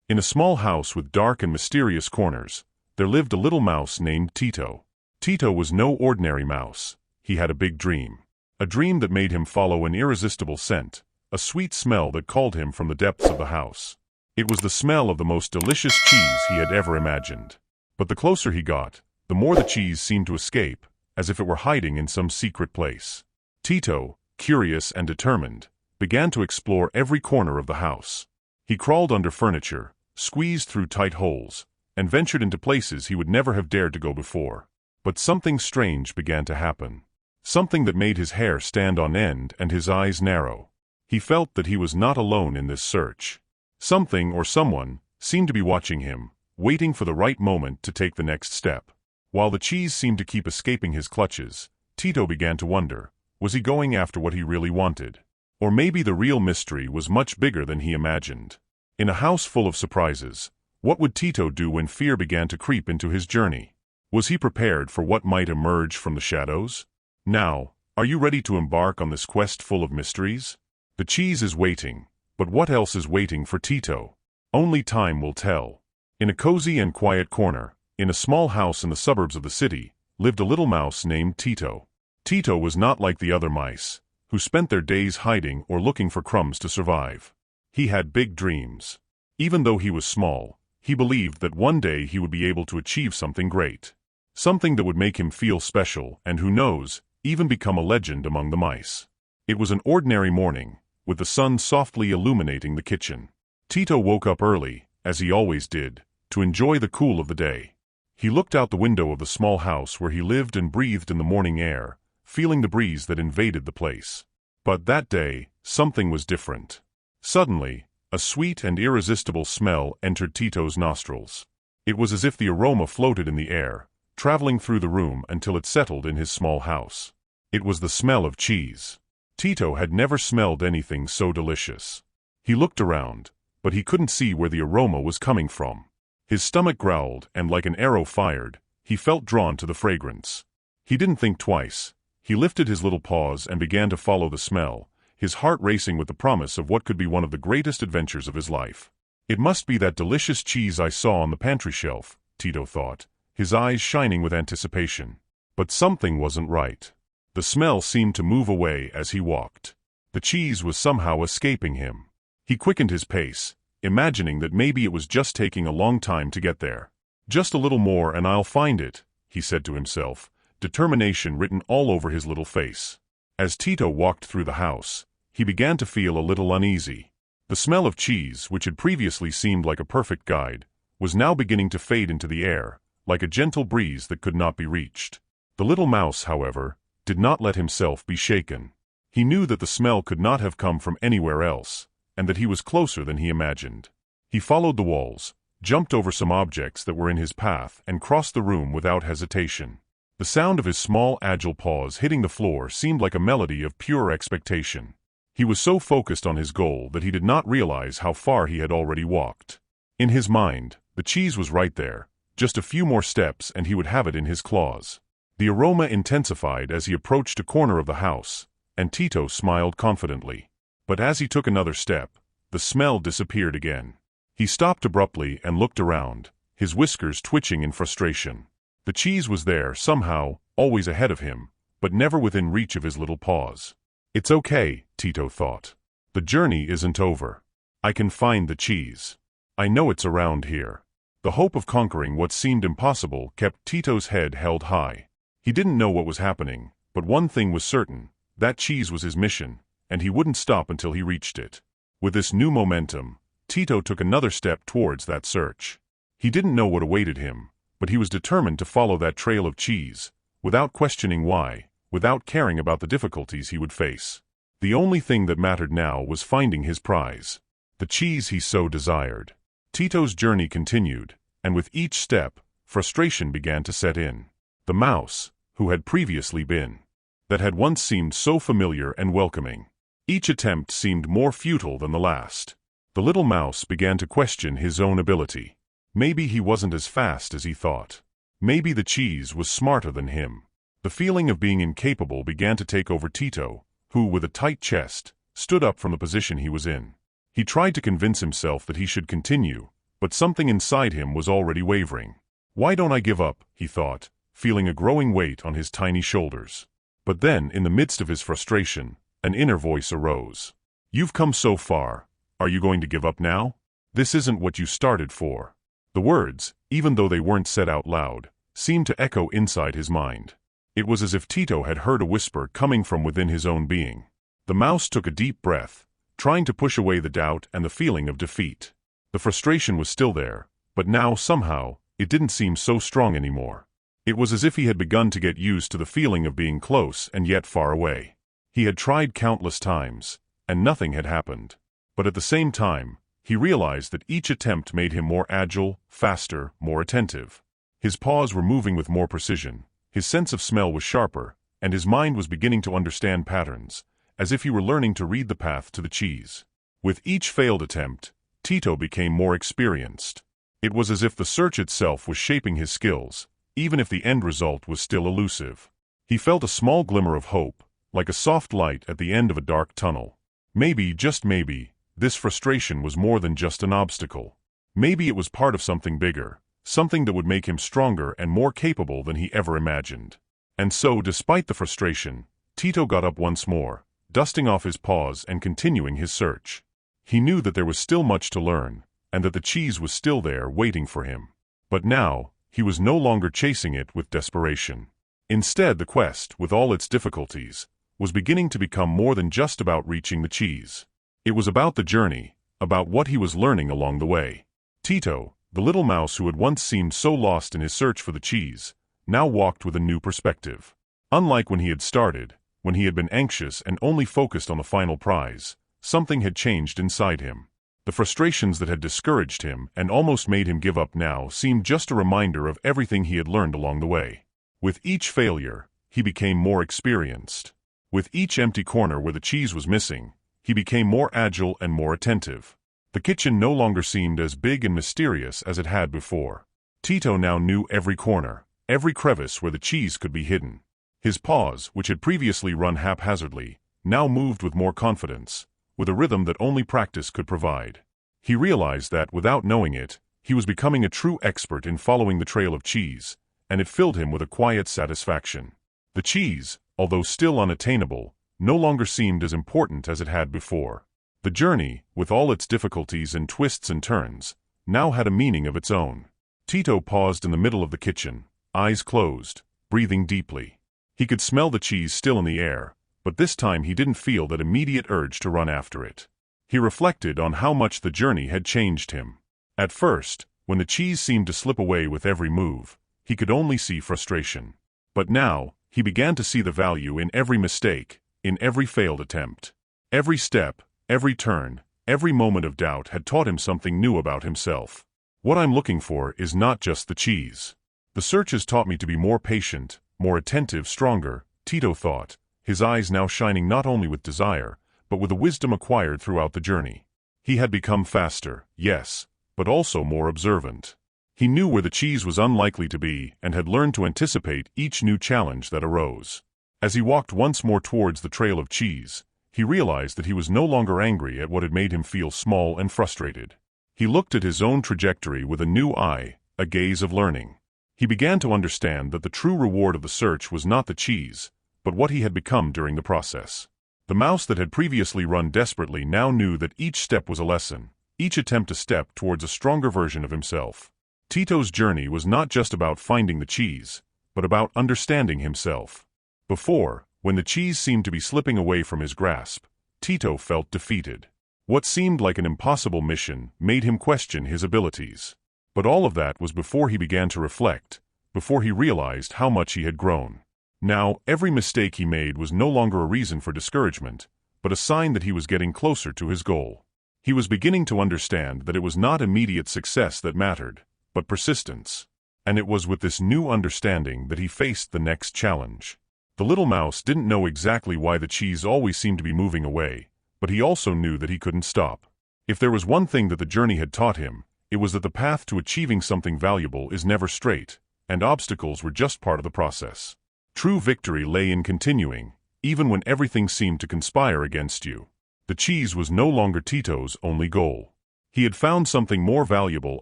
In a small house with dark and mysterious corners, there lived a little mouse named Tito. Tito was no ordinary mouse. He had a big dream. A dream that made him follow an irresistible scent, a sweet smell that called him from the depths of the house. It was the smell of the most delicious cheese he had ever imagined. But the closer he got, the more the cheese seemed to escape, as if it were hiding in some secret place. Tito, curious and determined, began to explore every corner of the house. He crawled under furniture, squeezed through tight holes, and ventured into places he would never have dared to go before. But something strange began to happen. Something that made his hair stand on end and his eyes narrow. He felt that he was not alone in this search. Something or someone seemed to be watching him, waiting for the right moment to take the next step. While the cheese seemed to keep escaping his clutches, Tito began to wonder, was he going after what he really wanted? Or maybe the real mystery was much bigger than he imagined. In a house full of surprises, what would Tito do when fear began to creep into his journey? Was he prepared for what might emerge from the shadows? Now, are you ready to embark on this quest full of mysteries? The cheese is waiting, but what else is waiting for Tito? Only time will tell. In a cozy and quiet corner, in a small house in the suburbs of the city, lived a little mouse named Tito. Tito was not like the other mice, who spent their days hiding or looking for crumbs to survive. He had big dreams. Even though he was small, he believed that one day he would be able to achieve something great. Something that would make him feel special and, who knows, even become a legend among the mice. It was an ordinary morning, with the sun softly illuminating the kitchen. Tito woke up early, as he always did, to enjoy the cool of the day. He looked out the window of the small house where he lived and breathed in the morning air, feeling the breeze that invaded the place. But that day, something was different. Suddenly, a sweet and irresistible smell entered Tito's nostrils. It was as if the aroma floated in the air, traveling through the room until it settled in his small house. It was the smell of cheese. Tito had never smelled anything so delicious. He looked around, but he couldn't see where the aroma was coming from. His stomach growled, and like an arrow fired, he felt drawn to the fragrance. He didn't think twice. He lifted his little paws and began to follow the smell, his heart racing with the promise of what could be one of the greatest adventures of his life. It must be that delicious cheese I saw on the pantry shelf, Tito thought, his eyes shining with anticipation. But something wasn't right. The smell seemed to move away as he walked. The cheese was somehow escaping him. He quickened his pace, imagining that maybe it was just taking a long time to get there. Just a little more and I'll find it, he said to himself, determination written all over his little face. As Tito walked through the house, he began to feel a little uneasy. The smell of cheese, which had previously seemed like a perfect guide, was now beginning to fade into the air, like a gentle breeze that could not be reached. The little mouse, however, did not let himself be shaken. He knew that the smell could not have come from anywhere else, and that he was closer than he imagined. He followed the walls, jumped over some objects that were in his path, and crossed the room without hesitation. The sound of his small, agile paws hitting the floor seemed like a melody of pure expectation. He was so focused on his goal that he did not realize how far he had already walked. In his mind, the cheese was right there. Just a few more steps and he would have it in his claws. The aroma intensified as he approached a corner of the house, and Tito smiled confidently. But as he took another step, the smell disappeared again. He stopped abruptly and looked around, his whiskers twitching in frustration. The cheese was there, somehow, always ahead of him, but never within reach of his little paws. It's okay, Tito thought. The journey isn't over. I can find the cheese. I know it's around here. The hope of conquering what seemed impossible kept Tito's head held high. He didn't know what was happening, but one thing was certain, that cheese was his mission, and he wouldn't stop until he reached it. With this new momentum, Tito took another step towards that search. He didn't know what awaited him, but he was determined to follow that trail of cheese, without questioning why, without caring about the difficulties he would face. The only thing that mattered now was finding his prize, the cheese he so desired. Tito's journey continued, and with each step, frustration began to set in. The mouse, who had previously been, that had once seemed so familiar and welcoming. Each attempt seemed more futile than the last. The little mouse began to question his own ability. Maybe he wasn't as fast as he thought. Maybe the cheese was smarter than him. The feeling of being incapable began to take over Tito, who, with a tight chest, stood up from the position he was in. He tried to convince himself that he should continue, but something inside him was already wavering. Why don't I give up, he thought, feeling a growing weight on his tiny shoulders. But then, in the midst of his frustration, an inner voice arose. You've come so far. Are you going to give up now? This isn't what you started for. The words, even though they weren't said out loud, seemed to echo inside his mind. It was as if Tito had heard a whisper coming from within his own being. The mouse took a deep breath, trying to push away the doubt and the feeling of defeat. The frustration was still there, but now, somehow, it didn't seem so strong anymore. It was as if he had begun to get used to the feeling of being close and yet far away. He had tried countless times, and nothing had happened. But at the same time, he realized that each attempt made him more agile, faster, more attentive. His paws were moving with more precision, his sense of smell was sharper, and his mind was beginning to understand patterns, as if he were learning to read the path to the cheese. With each failed attempt, Tito became more experienced. It was as if the search itself was shaping his skills, even if the end result was still elusive. He felt a small glimmer of hope, like a soft light at the end of a dark tunnel. Maybe, just maybe, this frustration was more than just an obstacle. Maybe it was part of something bigger, something that would make him stronger and more capable than he ever imagined. And so, despite the frustration, Tito got up once more, dusting off his paws and continuing his search. He knew that there was still much to learn, and that the cheese was still there waiting for him. But now, he was no longer chasing it with desperation. Instead, the quest, with all its difficulties, was beginning to become more than just about reaching the cheese. It was about the journey, about what he was learning along the way. Tito, the little mouse who had once seemed so lost in his search for the cheese, now walked with a new perspective. Unlike when he had started, when he had been anxious and only focused on the final prize, something had changed inside him. The frustrations that had discouraged him and almost made him give up now seemed just a reminder of everything he had learned along the way. With each failure, he became more experienced. With each empty corner where the cheese was missing, he became more agile and more attentive. The kitchen no longer seemed as big and mysterious as it had before. Tito now knew every corner, every crevice where the cheese could be hidden. His paws, which had previously run haphazardly, now moved with more confidence, with a rhythm that only practice could provide. He realized that, without knowing it, he was becoming a true expert in following the trail of cheese, and it filled him with a quiet satisfaction. The cheese, although still unattainable, no longer seemed as important as it had before. The journey, with all its difficulties and twists and turns, now had a meaning of its own. Tito paused in the middle of the kitchen, eyes closed, breathing deeply. He could smell the cheese still in the air, but this time he didn't feel that immediate urge to run after it. He reflected on how much the journey had changed him. At first, when the cheese seemed to slip away with every move, he could only see frustration. But now, he began to see the value in every mistake, in every failed attempt. Every step, every turn, every moment of doubt had taught him something new about himself. What I'm looking for is not just the cheese. The search has taught me to be more patient, more attentive, stronger, Tito thought, his eyes now shining not only with desire, but with the wisdom acquired throughout the journey. He had become faster, yes, but also more observant. He knew where the cheese was unlikely to be and had learned to anticipate each new challenge that arose. As he walked once more towards the trail of cheese, he realized that he was no longer angry at what had made him feel small and frustrated. He looked at his own trajectory with a new eye, a gaze of learning. He began to understand that the true reward of the search was not the cheese, but what he had become during the process. The mouse that had previously run desperately now knew that each step was a lesson, each attempt a step towards a stronger version of himself. Tito's journey was not just about finding the cheese, but about understanding himself. Before, when the cheese seemed to be slipping away from his grasp, Tito felt defeated. What seemed like an impossible mission made him question his abilities. But all of that was before he began to reflect, before he realized how much he had grown. Now, every mistake he made was no longer a reason for discouragement, but a sign that he was getting closer to his goal. He was beginning to understand that it was not immediate success that mattered, but persistence. And it was with this new understanding that he faced the next challenge. The little mouse didn't know exactly why the cheese always seemed to be moving away, but he also knew that he couldn't stop. If there was one thing that the journey had taught him, it was that the path to achieving something valuable is never straight, and obstacles were just part of the process. True victory lay in continuing, even when everything seemed to conspire against you. The cheese was no longer Tito's only goal. He had found something more valuable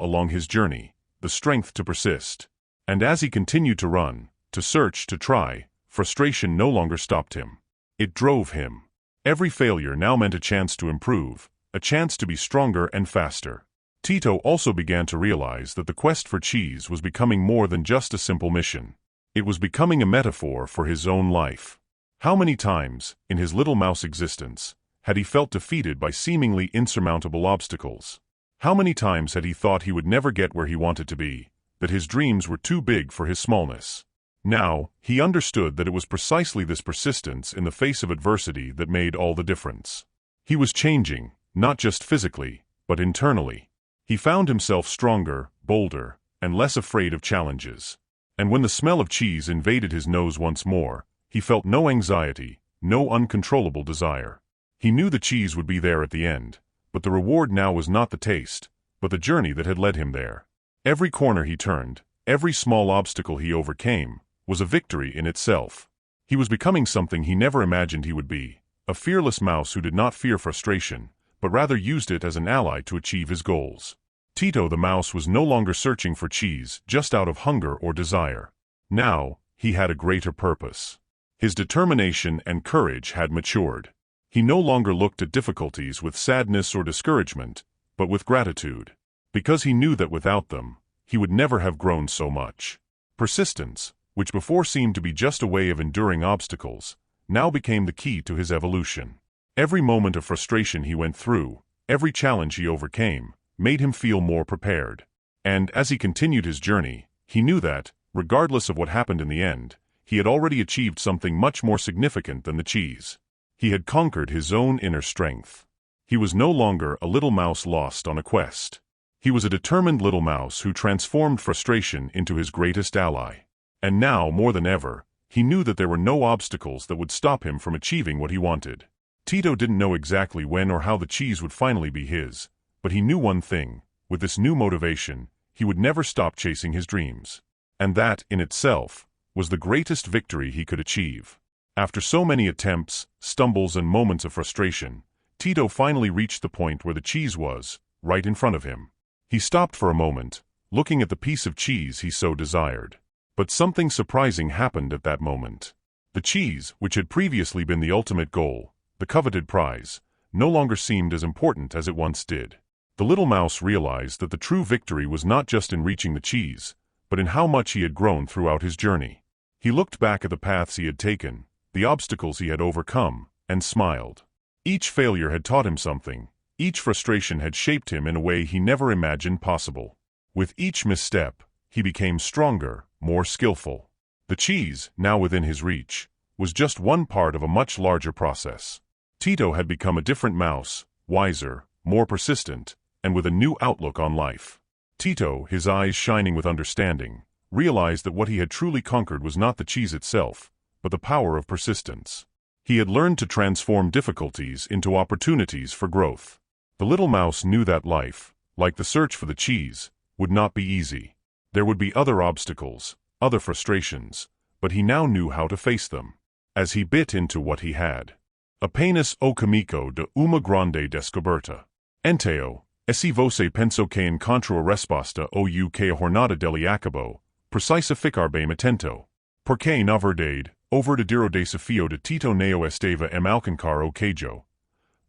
along his journey, the strength to persist. And as he continued to run, to search, to try, frustration no longer stopped him. It drove him. Every failure now meant a chance to improve, a chance to be stronger and faster. Tito also began to realize that the quest for cheese was becoming more than just a simple mission. It was becoming a metaphor for his own life. How many times, in his little mouse existence, had he felt defeated by seemingly insurmountable obstacles? How many times had he thought he would never get where he wanted to be, that his dreams were too big for his smallness? Now, he understood that it was precisely this persistence in the face of adversity that made all the difference. He was changing, not just physically, but internally. He found himself stronger, bolder, and less afraid of challenges. And when the smell of cheese invaded his nose once more, he felt no anxiety, no uncontrollable desire. He knew the cheese would be there at the end, but the reward now was not the taste, but the journey that had led him there. Every corner he turned, every small obstacle he overcame, was a victory in itself. He was becoming something he never imagined he would be, a fearless mouse who did not fear frustration, but rather used it as an ally to achieve his goals. Tito the mouse was no longer searching for cheese just out of hunger or desire. Now, he had a greater purpose. His determination and courage had matured. He no longer looked at difficulties with sadness or discouragement, but with gratitude. Because he knew that without them, he would never have grown so much. Persistence, which before seemed to be just a way of enduring obstacles, now became the key to his evolution. Every moment of frustration he went through, every challenge he overcame, made him feel more prepared. And as he continued his journey, he knew that, regardless of what happened in the end, he had already achieved something much more significant than the cheese. He had conquered his own inner strength. He was no longer a little mouse lost on a quest. He was a determined little mouse who transformed frustration into his greatest ally. And now, more than ever, he knew that there were no obstacles that would stop him from achieving what he wanted. Tito didn't know exactly when or how the cheese would finally be his, but he knew one thing: with this new motivation, he would never stop chasing his dreams. And that, in itself, was the greatest victory he could achieve. After so many attempts, stumbles, and moments of frustration, Tito finally reached the point where the cheese was, right in front of him. He stopped for a moment, looking at the piece of cheese he so desired. But something surprising happened at that moment. The cheese, which had previously been the ultimate goal, the coveted prize, no longer seemed as important as it once did. The little mouse realized that the true victory was not just in reaching the cheese, but in how much he had grown throughout his journey. He looked back at the paths he had taken, the obstacles he had overcome, and smiled. Each failure had taught him something. Each frustration had shaped him in a way he never imagined possible. With each misstep, he became stronger, more skillful. The cheese, now within his reach, was just one part of a much larger process. Tito had become a different mouse, wiser, more persistent, and with a new outlook on life. Tito, his eyes shining with understanding, realized that what he had truly conquered was not the cheese itself, but the power of persistence. He had learned to transform difficulties into opportunities for growth. The little mouse knew that life, like the search for the cheese, would not be easy. There would be other obstacles, other frustrations, but he now knew how to face them. As he bit into what he had. Apenas o caminho de uma grande descoberta. Entao, esse você pensou que encontrou a resposta ou que a jornada dele acabou, precisa ficar bem atento. Porque na verdade, o verdadeiro desafio de Tito não estava em alcançar o queijo,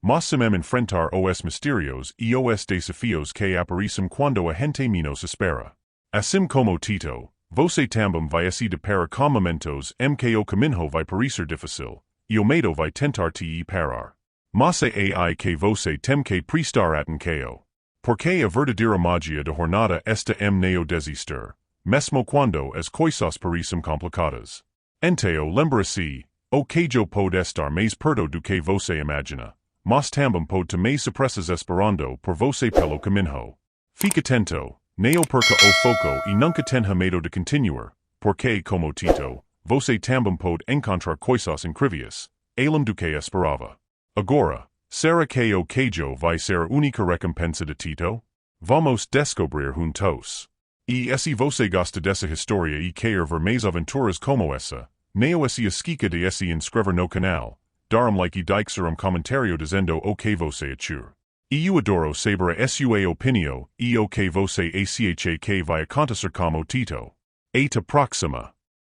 mas sim em enfrentar os mistérios e os desafios que aparecem quando a gente menos espera. Assim como Tito, você também vai se deparar com momentos em que o caminho vai parecer difícil, e o medo vai tentar te parar. Mas é aí que você tem que prestar atenção. Porque a verdadeira magia da jornada está em não desistir, mesmo quando as coisas parecem complicadas. Então lembre-se, o queijo pode estar mais perto do que você imagina, mas também pode ter mais surpresas esperando por você pelo caminho. Fique atento. Não perca o foco e nunca tenha medo de continuar, porque, como Tito, você também pode encontrar coisas incríveis, além do que esperava. Agora, será que o queijo vai ser a única recompensa de Tito? Vamos descobrir juntos. E se você gosta dessa história e quer ver mais aventuras como essa, não se esqueça de se inscrever no canal, dar like e deixar comentário dizendo o que você achou. Eu adoro saber sua opinião, e o que você acha que vai acontecer como Tito. Até a próxima.